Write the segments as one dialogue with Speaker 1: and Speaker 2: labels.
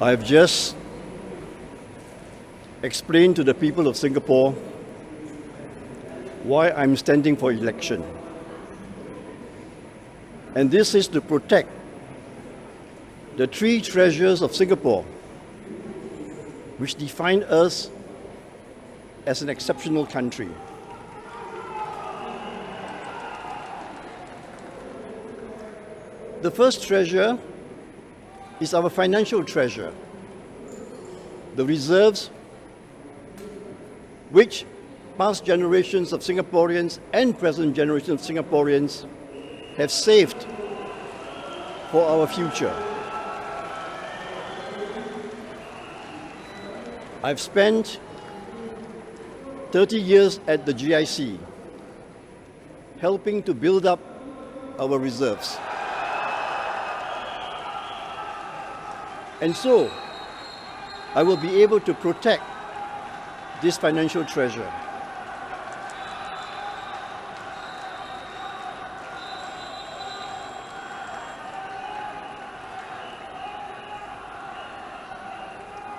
Speaker 1: I've just explained to the people of Singapore why I'm standing for election. And this is to protect the three treasures of Singapore, which define us as an exceptional country. The first treasure is our financial treasure, the reserves which past generations of Singaporeans and present generations of Singaporeans have saved for our future. I've spent 30 years at the GIC helping to build up our reserves. And so, I will be able to protect this financial treasure.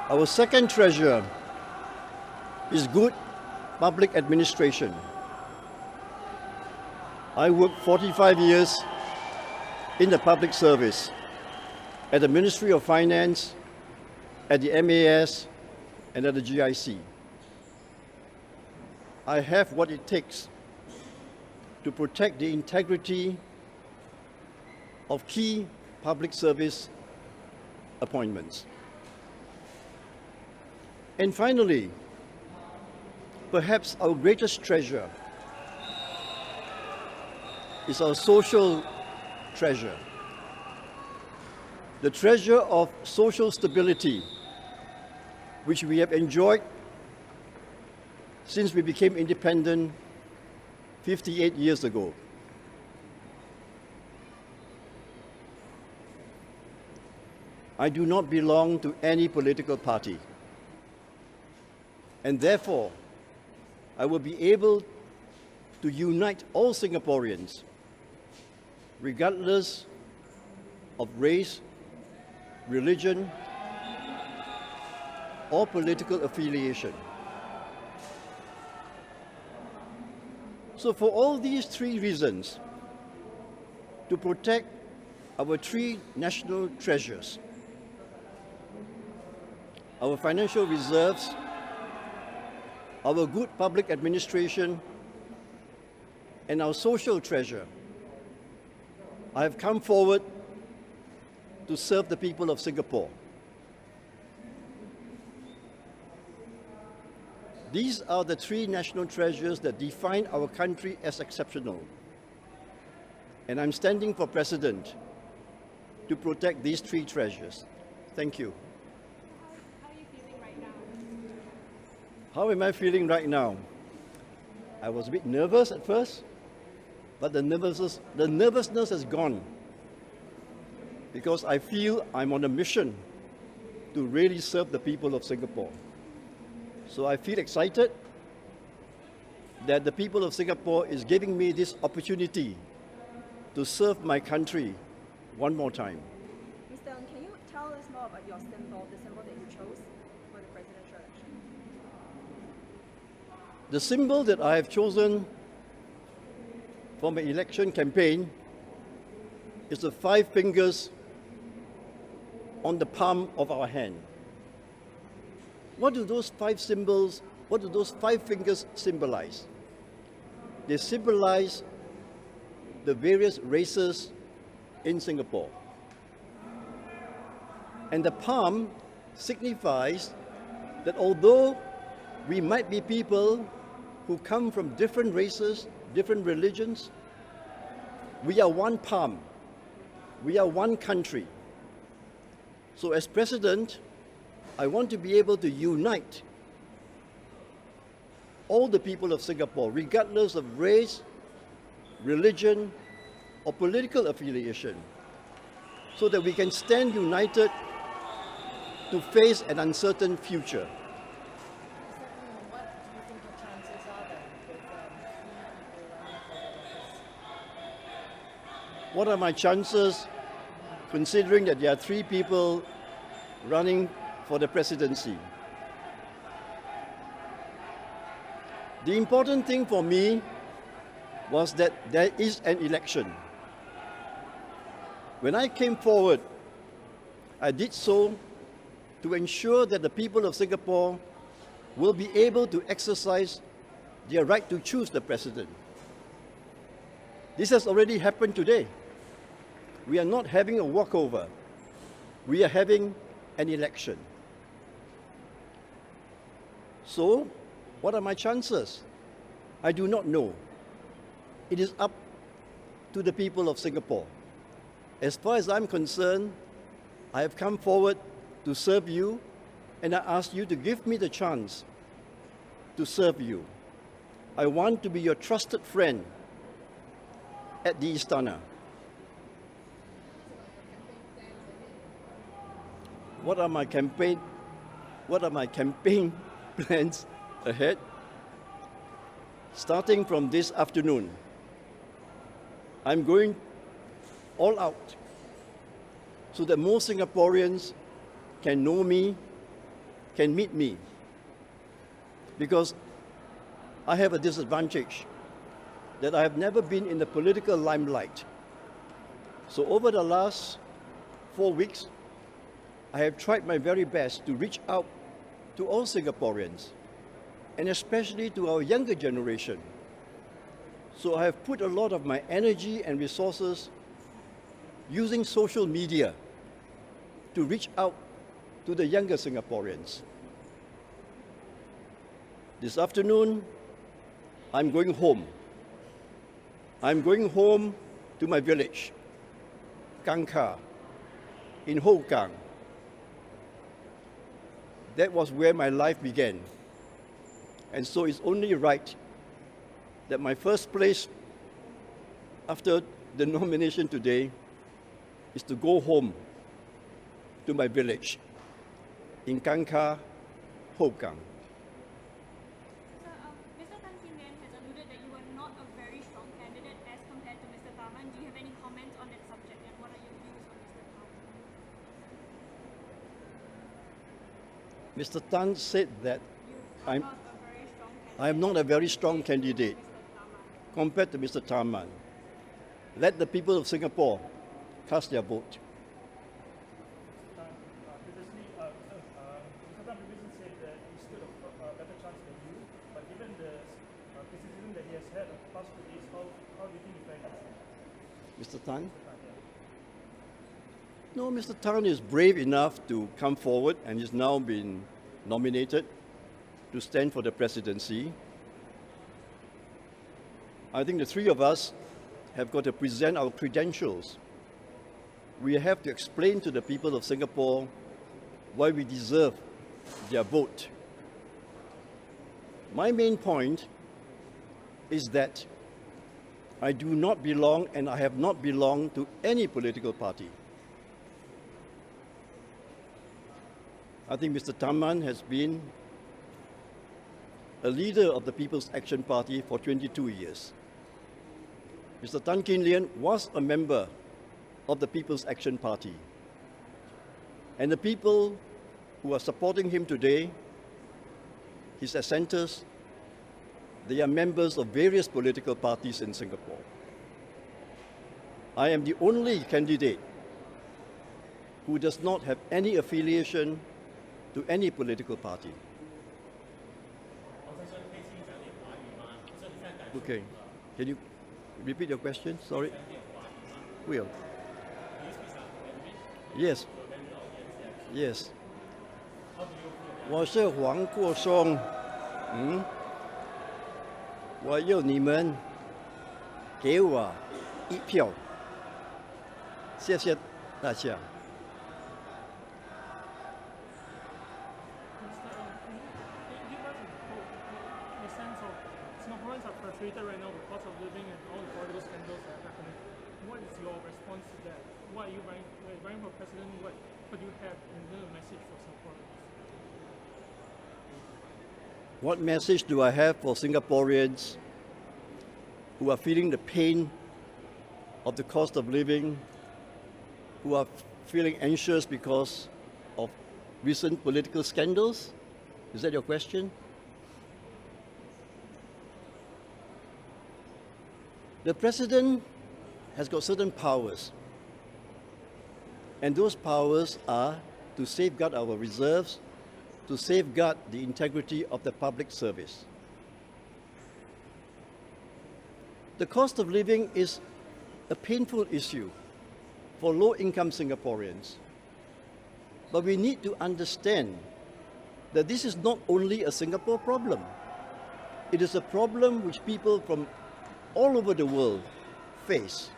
Speaker 1: Our second treasure is good public administration. I worked 45 years in the public service at the Ministry of Finance, at the MAS, and at the GIC. I have what it takes to protect the integrity of key public service appointments. And finally, perhaps our greatest treasure is our social treasure. The treasure of social stability, which we have enjoyed since we became independent 58 years ago. I do not belong to any political party, and therefore I will be able to unite all Singaporeans, regardless of race, religion, or political affiliation. So for all these three reasons, to protect our three national treasures, our financial reserves, our good public administration, and our social treasure, I have come forward to serve the people of Singapore. These are the three national treasures that define our country as exceptional. And I'm standing for president to protect these three treasures. Thank you.
Speaker 2: How are you feeling right now?
Speaker 1: How am I feeling right now? I was a bit nervous at first, but the nervousness has gone, because I feel I'm on a mission to really serve the people of Singapore. So I feel excited that the people of Singapore is giving me this opportunity to serve my country one more time.
Speaker 2: Mr. Ng, can you tell us more about your symbol, the symbol that you chose for the presidential election?
Speaker 1: The symbol that I have chosen for my election campaign is the 5 fingers on the palm of our hand. What do those 5 fingers symbolize? They symbolize the various races in Singapore. And the palm signifies that although we might be people who come from different races, different religions, we are one palm. We are one country. So as president, I want to be able to unite all the people of Singapore, regardless of race, religion, or political affiliation, so that we can stand united to face an uncertain future.
Speaker 3: What do you think your chances are then with 3 people running for the office?
Speaker 1: What are my chances, considering that there are 3 people running for the presidency. The important thing for me was that there is an election. When I came forward, I did so to ensure that the people of Singapore will be able to exercise their right to choose the president. This has already happened today. We are not having a walkover. We are having an election. So, what are my chances? I do not know. It is up to the people of Singapore. As far as I'm concerned, I have come forward to serve you, and I ask you to give me the chance to serve you. I want to be your trusted friend at the Istana. What are my campaign plans ahead? Starting from this afternoon, I'm going all out so that more Singaporeans can know me, can meet me. Because I have a disadvantage that I have never been in the political limelight. So over the last 4 weeks, I have tried my very best to reach out to all Singaporeans, and especially to our younger generation. So I have put a lot of my energy and resources using social media to reach out to the younger Singaporeans. This afternoon, I'm going home. I'm going home to my village, Kangka, in Hougang. That was where my life began. And so it's only right that my first place after the nomination today is to go home to my village in Kangka, Hougang.
Speaker 4: Mr. Tan Kin Lian has alluded that you were not a very strong candidate as compared to Mr. Tharman. Do you have any comments on that subject, and what are your views on Mr. Tharman?
Speaker 1: Mr. Tan said that
Speaker 4: You are
Speaker 1: I'm
Speaker 4: not a very strong candidate
Speaker 1: not a very strong candidate compared to Mr. Tharman. Let the people of Singapore cast their vote.
Speaker 5: Previously, Mr. Tan previously said that he stood a better chance than you, but given the criticism that he has had of the past 2 days, how do you think he fared against
Speaker 1: Mr. Tan? No, Mr. Tan is brave enough to come forward and is now been nominated to stand for the presidency. I think the three of us have got to present our credentials. We have to explain to the people of Singapore why we deserve their vote. My main point is that I do not belong and I have not belonged to any political party. I think Mr. Tharman has been a leader of the People's Action Party for 22 years. Mr. Tan Kin Lian was a member of the People's Action Party. And the people who are supporting him today, his assenters, they are members of various political parties in Singapore. I am the only candidate who does not have any affiliation to any political party. Okay, can you repeat your question? Sorry. Will. Yes. Yes. 我是黄国松，我要你们给我一票，谢谢大家。
Speaker 5: give us a sense of Singaporeans are frustrated right now with cost of living and all the political scandals that are happening. What is your response to that? Why are you running for president? What do you have in the message for Singaporeans?
Speaker 1: What message do I have for Singaporeans who are feeling the pain of the cost of living, who are feeling anxious because of recent political scandals? Is that your question? The president has got certain powers, and those powers are to safeguard our reserves, to safeguard the integrity of the public service. The cost of living is a painful issue for low-income Singaporeans. But we need to understand that this is not only a Singapore problem. It is a problem which people from all over the world face.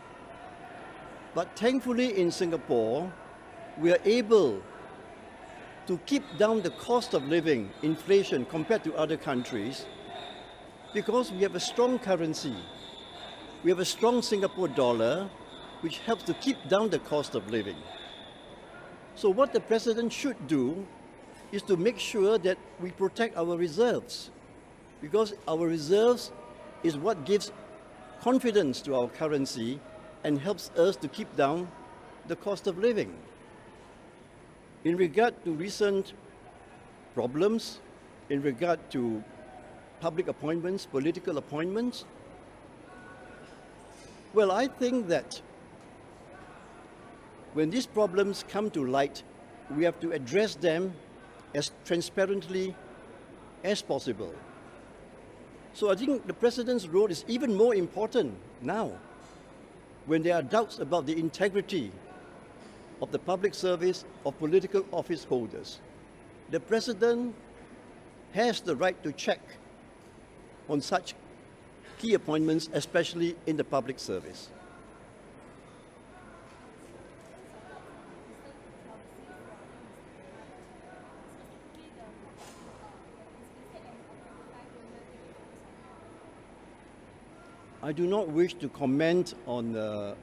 Speaker 1: But thankfully in Singapore, we are able to keep down the cost of living, inflation, compared to other countries because we have a strong currency. We have a strong Singapore dollar, which helps to keep down the cost of living. So what the president should do is to make sure that we protect our reserves, because our reserves is what gives confidence to our currency and helps us to keep down the cost of living. In regard to recent problems, in regard to public appointments, political appointments, well, I think that when these problems come to light, we have to address them as transparently as possible. So I think the president's role is even more important now, when there are doubts about the integrity of the public service of political office holders. The president has the right to check on such key appointments, especially in the public service. I do not wish to comment on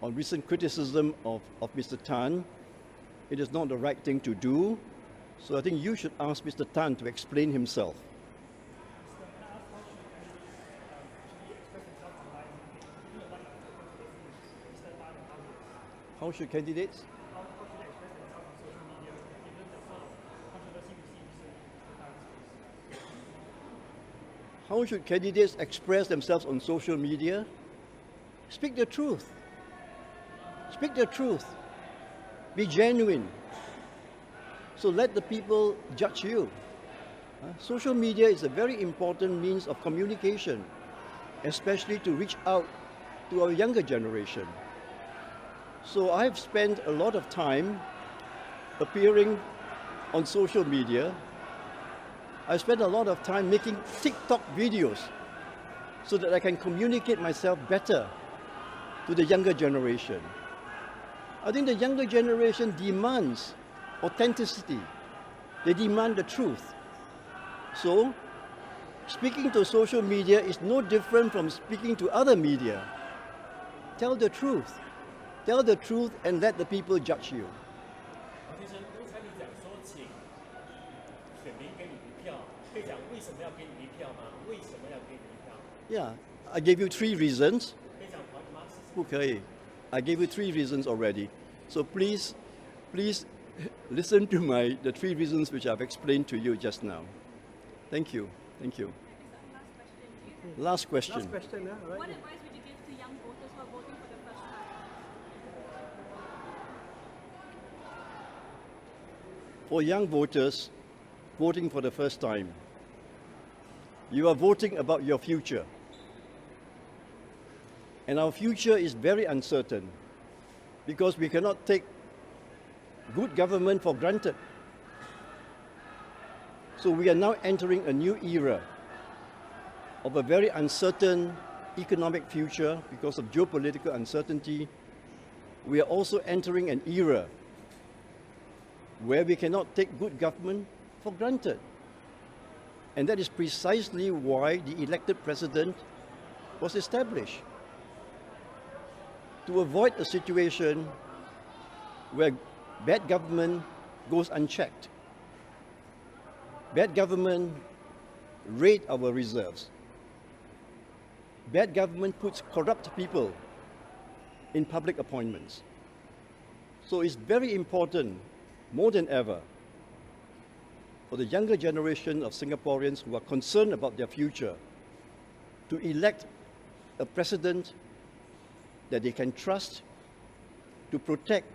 Speaker 1: recent criticism of Mr. Tan. It is not the right thing to do. So I think you should ask Mr. Tan to explain himself. How should candidates? How should candidates express themselves on social media? Speak the truth. Speak the truth. Be genuine. So let the people judge you. Social media is a very important means of communication, especially to reach out to our younger generation. So I've spent a lot of time appearing on social media. I spend a lot of time making TikTok videos so that I can communicate myself better to the younger generation. I think the younger generation demands authenticity. They demand the truth. So, speaking to social media is no different from speaking to other media. Tell the truth. Tell the truth and let the people judge you. Yeah, I gave you 3 reasons. Okay, I gave you 3 reasons already. So please listen to the 3 reasons which I've explained to you just now. Thank you. Thank you. Last question.
Speaker 4: What advice would you give to young voters who are voting for the first time?
Speaker 1: For young voters voting for the first time, you are voting about your future. And our future is very uncertain because we cannot take good government for granted. So we are now entering a new era of a very uncertain economic future because of geopolitical uncertainty. We are also entering an era where we cannot take good government for granted. And that is precisely why the elected president was established. To avoid a situation where bad government goes unchecked. Bad government raid our reserves. Bad government puts corrupt people in public appointments. So it's very important, more than ever, for the younger generation of Singaporeans who are concerned about their future to elect a president that they can trust to protect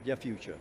Speaker 1: their future.